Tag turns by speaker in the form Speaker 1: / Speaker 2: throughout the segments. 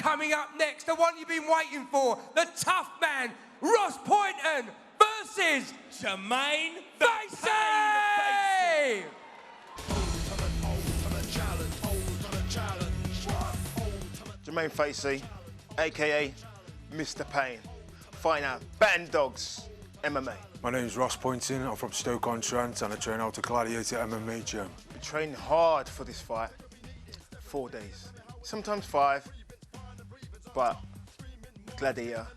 Speaker 1: coming up next, the one you've been waiting for, the tough man, Ross Pointon versus Jamine Facey!
Speaker 2: Jamine Facey, aka Mr. Pain, fighting out Band Dogs MMA.
Speaker 3: My name is Ross Pointon, I'm from Stoke-on-Trent and I train out at Gladiator MMA gym.
Speaker 2: We trained hard for this fight, 4 days, sometimes 5, but Gladiator,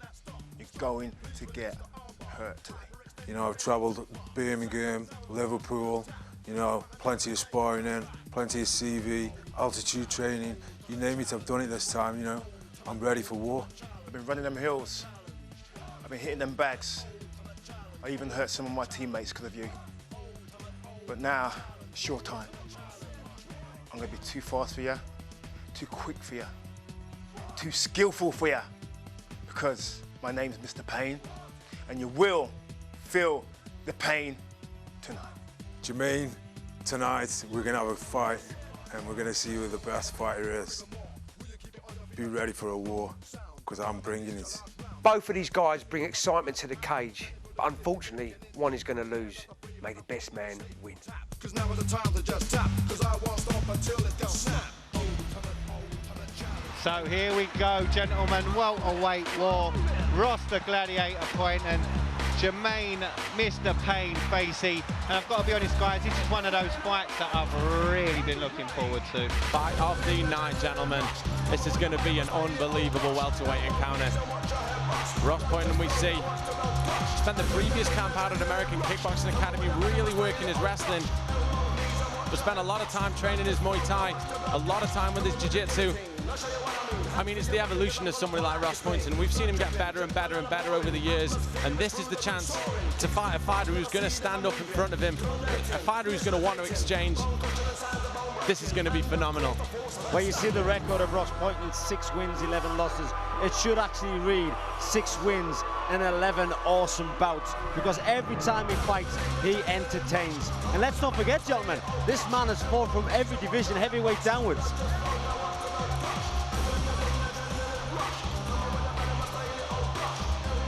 Speaker 2: you're going to get hurt today.
Speaker 3: You know, I've travelled Birmingham, Liverpool, you know, plenty of sparring in, plenty of CV, altitude training, you name it, I've done it this time, you know. I'm ready for war.
Speaker 2: I've been running them hills, I've been hitting them bags. I even hurt some of my teammates because of you. But now, it's your time. I'm gonna be too fast for you, too quick for you, too skillful for you, because my name's Mr. Pain, and you will feel the pain tonight.
Speaker 3: Jamine, tonight we're gonna have a fight and we're gonna see who the best fighter is. Be ready for a war, because I'm bringing it.
Speaker 4: Both of these guys bring excitement to the cage, but unfortunately, one is going to lose. May the best man win.
Speaker 5: So here we go, gentlemen, welterweight war. Ross the Gladiator Pointon, Jamine Mr. Pain Facey. And I've got to be honest, guys, this is one of those fights that I've really been looking forward to.
Speaker 6: Fight of the night, gentlemen. This is going to be an unbelievable welterweight encounter. Ross Pointon, we see, spent the previous camp out at American Kickboxing Academy really working his wrestling, but spent a lot of time training his Muay Thai, a lot of time with his Jiu-Jitsu. I mean, it's the evolution of somebody like Ross Pointon. We've seen him get better and better and better over the years, and this is the chance to fight a fighter who's going to stand up in front of him, a fighter who's going to want to exchange. This is going to be phenomenal.
Speaker 7: When you see the record of Ross Pointon, 6 wins, 11 losses, it should actually read 6 wins and 11 awesome bouts, because every time he fights, he entertains. And let's not forget, gentlemen, this man has fought from every division, heavyweight downwards.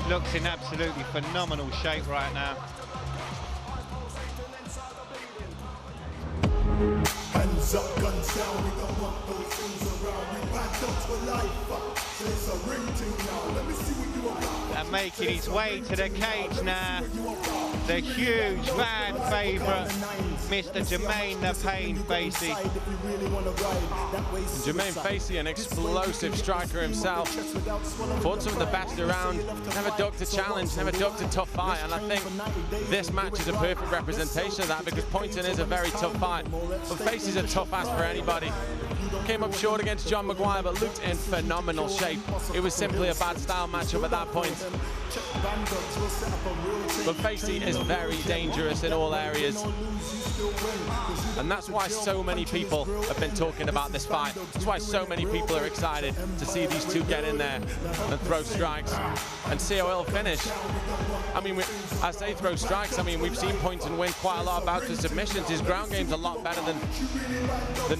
Speaker 5: Looks in absolutely phenomenal shape right now.
Speaker 8: Hands up, guns down, we don't want those things around. We back up for life, so it's a ring thing now. Let me see what you are.
Speaker 5: And making his way to the cage now, the huge fan favourite, Mr. Jamine the Pain Facey.
Speaker 6: Jamine Facey, an explosive striker himself, fought some of the best around, never ducked a challenge, never ducked a tough fight, and I think this match is a perfect representation of that, because Pointon is a very tough fight, but Facey's a tough ass for anybody. Came up short against John Maguire, but looked in phenomenal shape. It was simply a bad style matchup at that point. But Facey is very dangerous in all areas. And that's why so many people have been talking about this fight. That's why so many people are excited to see these two get in there and throw strikes and see how it'll finish. I mean, I say throw strikes, I mean, we've seen Pointon win quite a lot of bouts with submissions. His ground game's a lot better than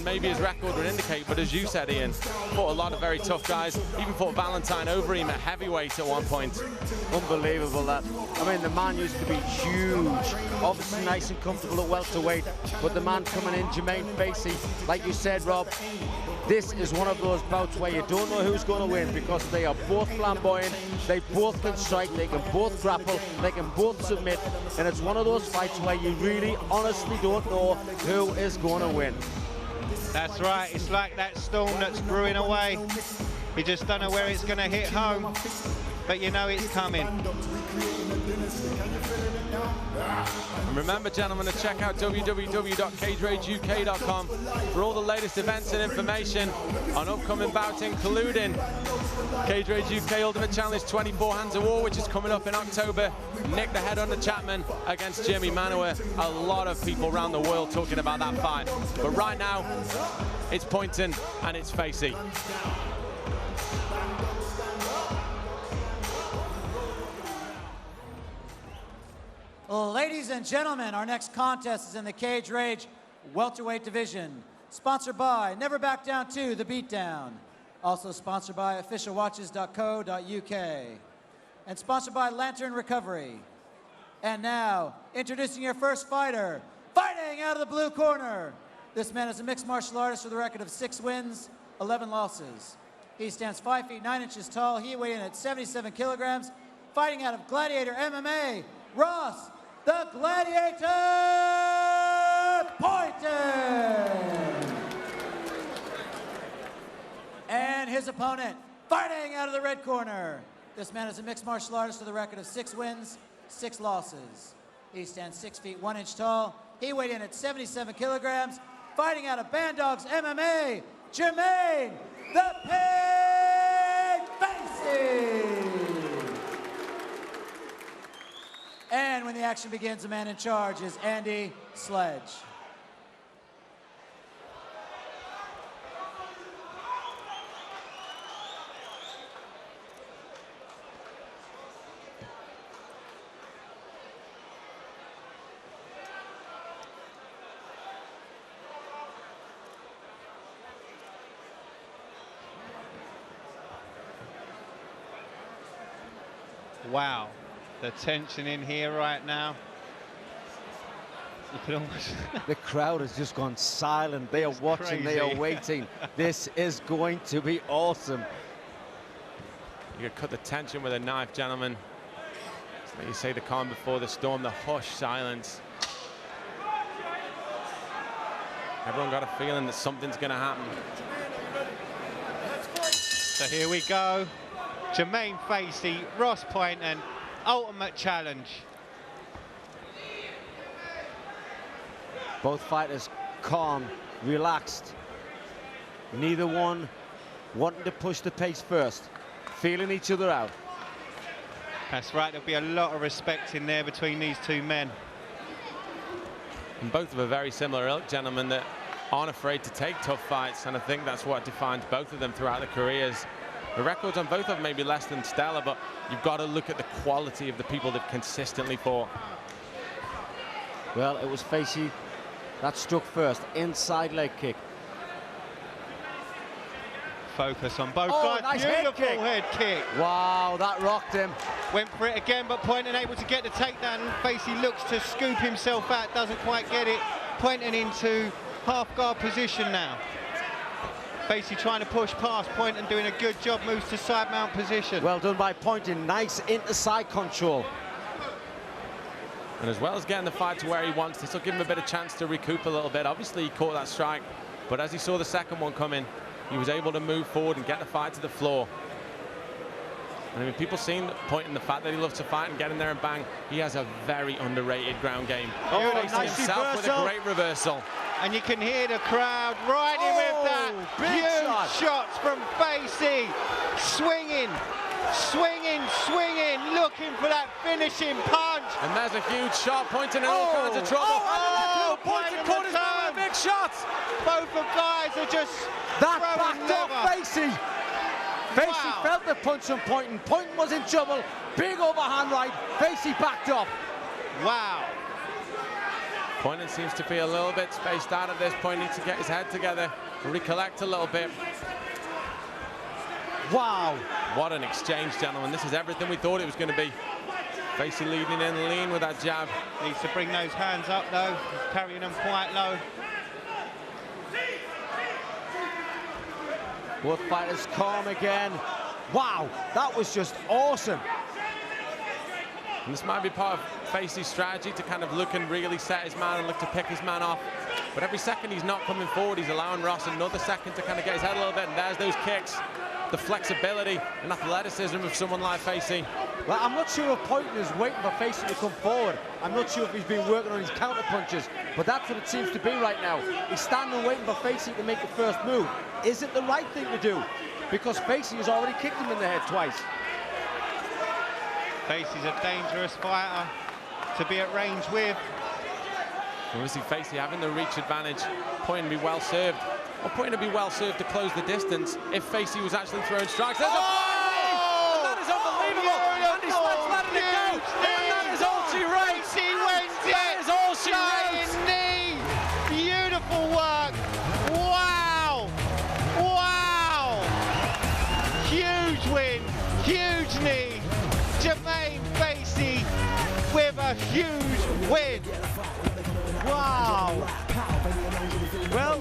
Speaker 6: maybe his record would indicate, but as you said, Ian, fought a lot of very tough guys, even fought Valentine over him at heavyweight at one point.
Speaker 7: Unbelievable that. I mean, the man used to be huge, obviously nice and comfortable at welterweight, but the man coming in, Jamine Facey, like you said, Rob, this is one of those bouts where you don't know who's going to win, because they are both flamboyant, they both can strike, they can both grapple, they can both submit, and it's one of those fights where you really honestly don't know who is going to win.
Speaker 5: That's right, it's like that storm that's brewing away. You just don't know where it's going to hit home, but you know it's coming.
Speaker 6: And remember, gentlemen, to check out www.cagerageuk.com for all the latest events and information on upcoming bouts, including Cage Rage UK Ultimate Challenge 24 Hands of War, which is coming up in October. Nick the Headhunter Chapman against Jimmy Manuwa. A lot of people around the world talking about that fight. But right now, it's Pointon and it's Facey.
Speaker 9: Ladies and gentlemen, our next contest is in the Cage Rage welterweight division, sponsored by Never Back Down 2, The Beatdown. Also sponsored by officialwatches.co.uk. And sponsored by Lantern Recovery. And now, introducing your first fighter, fighting out of the blue corner. This man is a mixed martial artist with a record of 6 wins, 11 losses. He stands 5 feet 9 inches tall. He weighed in at 77 kilograms. Fighting out of Gladiator MMA, Ross the Gladiator Pointon. And his opponent, fighting out of the red corner. This man is a mixed martial artist with a record of 6 wins, 6 losses. He stands 6 feet 1 inch tall. He weighed in at 77 kilograms. Fighting out of Bandogs MMA, Jamine the Pig Facey. And when the action begins, the man in charge is Andy Sledge.
Speaker 5: Wow, the tension in here right now. You could almost...
Speaker 7: The crowd has just gone silent. They are watching, they are waiting. This is going to be awesome.
Speaker 6: You could cut the tension with a knife, gentlemen. It's like you say, the calm before the storm, the hushed silence. Everyone got a feeling that something's going to happen.
Speaker 5: So here we go. Jamine Facey, Ross Pointon, ultimate challenge.
Speaker 7: Both fighters calm, relaxed. Neither one wanting to push the pace first, feeling each other out.
Speaker 5: That's right, there'll be a lot of respect in there between these two men.
Speaker 6: And both of a very similar ilk, gentlemen, that aren't afraid to take tough fights, and I think that's what defines both of them throughout their careers. The records on both of them may be less than stellar, but you've got to look at the quality of the people they've consistently fought.
Speaker 7: Well, it was Facey that struck first, inside leg kick.
Speaker 5: Focus on both guys.
Speaker 7: Nice
Speaker 5: Beautiful
Speaker 7: head
Speaker 5: kick.
Speaker 7: Wow, that rocked him.
Speaker 5: Went for it again, but Pointon able to get the takedown. Facey looks to scoop himself out, doesn't quite get it. Pointon into half guard position now. Facey trying to push past Pointon, doing a good job, moves to side mount position.
Speaker 7: Well done by Pointon, nice into side control.
Speaker 6: And as well as getting the fight to where he wants, this will give him a bit of chance to recoup a little bit. Obviously, he caught that strike, but as he saw the second one come in, he was able to move forward and get the fight to the floor. And I mean, people seen Pointon, the fact that he loves to fight and get in there and bang. He has a very underrated ground game.
Speaker 5: Oh,
Speaker 6: Facing
Speaker 5: nice
Speaker 6: himself
Speaker 5: reversal.
Speaker 6: with a great reversal.
Speaker 5: And you can hear the crowd riding with that.
Speaker 7: Big
Speaker 5: Huge shots from Facey. Swinging, swinging, swinging, looking for that finishing punch.
Speaker 6: And there's a huge shot. Pointing in all kinds of trouble. Pointing caught his man with a big shot.
Speaker 5: Both of guys are just
Speaker 7: That
Speaker 5: throwing
Speaker 7: backed up
Speaker 5: leather.
Speaker 7: Facey. Facey
Speaker 5: Wow.
Speaker 7: felt the punch from Pointon. Pointon was in trouble. Big overhand right. Facey backed up.
Speaker 5: Wow.
Speaker 6: Pointon seems to be a little bit spaced out at this point. Needs to get his head together and recollect a little bit.
Speaker 7: Wow.
Speaker 6: What an exchange, gentlemen. This is everything we thought it was going to be. Facey leading in lean with that jab.
Speaker 5: Needs to bring those hands up though, carrying them quite low.
Speaker 7: Both fighters calm again. Wow, that was just awesome.
Speaker 6: And this might be part of Facey's strategy to kind of look and really set his man and look to pick his man off. But every second he's not coming forward, he's allowing Ross another second to kind of get his head a little bit. And there's those kicks, the flexibility and athleticism of someone like Facey.
Speaker 7: Well, I'm not sure if Pointon is waiting for Facey to come forward. I'm not sure if he's been working on his counter punches, but that's what it seems to be right now. He's standing waiting for Facey to make the first move. Is it the right thing to do? Because Facey has already kicked him in the head twice.
Speaker 5: Facey's a dangerous fighter to be at range with.
Speaker 6: Obviously Facey having the reach advantage. Pointon be well served. Or Pointon to be well served to close the distance if Facey was actually throwing strikes. There's a flying knee! And that is unbelievable! And he's letting it go! And that is all she writes!
Speaker 5: Facey wins it!
Speaker 6: That is all she writes!
Speaker 5: Knee! Beautiful work! Wow! Wow! huge win. Wow. Well,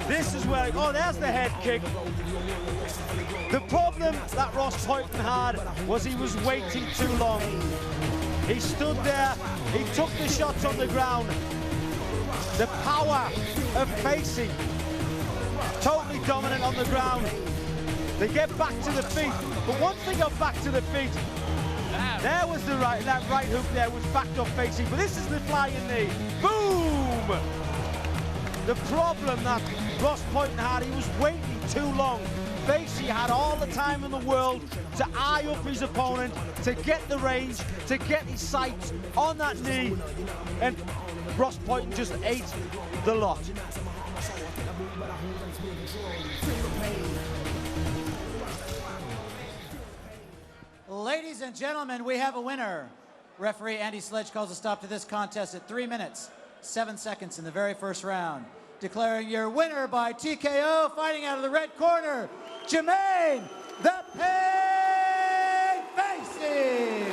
Speaker 5: this is where, oh, there's the head kick. The problem that Ross Pointon had was he was waiting too long. He stood there, he took the shots on the ground. The power of Facey, totally dominant on the ground. They get back to the feet, but once they got back to the feet, there was the that right hook there was backed off Facey, but this is the flying knee. Boom! The problem that Ross Pointon had, he was waiting too long. Facey had all the time in the world to eye up his opponent, to get the range, to get his sights on that knee, and Ross Pointon just ate the lot.
Speaker 9: Ladies and gentlemen, we have a winner. Referee Andy Sledge calls a stop to this contest at 3 minutes, 7 seconds in the very first round. Declaring your winner by TKO, fighting out of the red corner, Jamine the Pain Facey.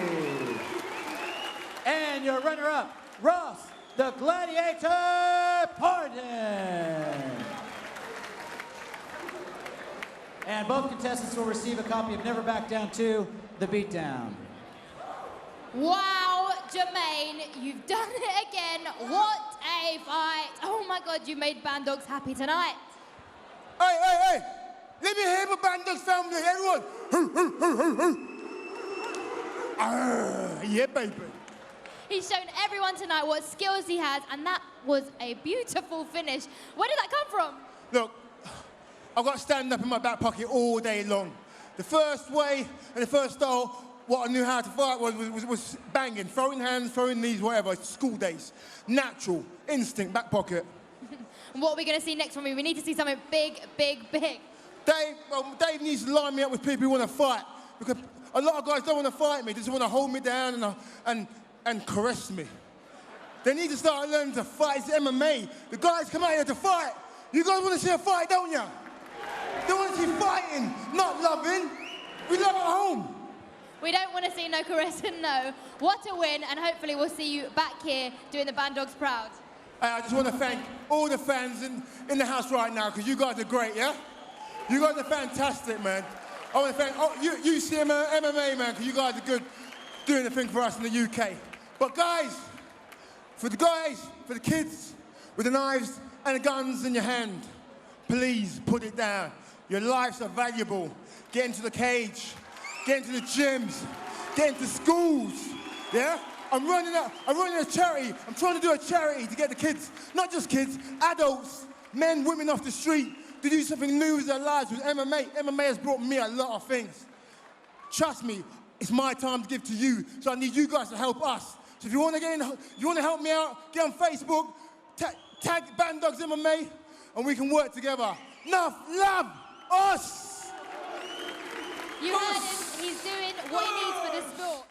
Speaker 9: And your runner-up, Ross the Gladiator Pointon. And both contestants will receive a copy of Never Back Down 2, The Beatdown.
Speaker 10: Wow, Jamine, you've done it again. What a fight. Oh my God, you made Band Dogs happy tonight.
Speaker 1: Hey, hey, hey! Let me hear the Band Dogs family, everyone! Yeah, baby.
Speaker 10: He's shown everyone tonight what skills he has, and that was a beautiful finish. Where did that come from?
Speaker 1: Look, I've got to stand up in my back pocket all day long. The first way and the first style, what I knew how to fight was banging, throwing hands, throwing knees, whatever. School days. Natural, instinct, back pocket.
Speaker 10: And what are we going to see next from you? We need to see something big, big, big.
Speaker 1: Dave needs to line me up with people who want to fight. Because a lot of guys don't want to fight me. They just want to hold me down and caress me. They need to start learning to fight. It's MMA. The guys come out here to fight. You guys want to see a fight, don't you? They want to see fighting, not loving. We love at home.
Speaker 10: We don't want to see no caressing, no. What a win, and hopefully we'll see you back here doing the Band Dogs proud.
Speaker 1: I just want to thank all the fans in the house right now, because you guys are great, yeah? You guys are fantastic, man. I want to thank UCMMA, man, because you guys are good doing the thing for us in the UK. But guys, for the kids with the knives and the guns in your hand, please put it down. Your lives are valuable. Get into the cage. Get into the gyms, get into schools, yeah? I'm running a charity. I'm trying to do a charity to get the kids, not just kids, adults, men, women off the street, to do something new with their lives with MMA. MMA has brought me a lot of things. Trust me, it's my time to give to you, so I need you guys to help us. So if you want to get in, you want to help me out, get on Facebook, tag Band Dogs MMA, and we can work together. Enough love, us!
Speaker 10: You heard him, he's doing what he needs for the sport.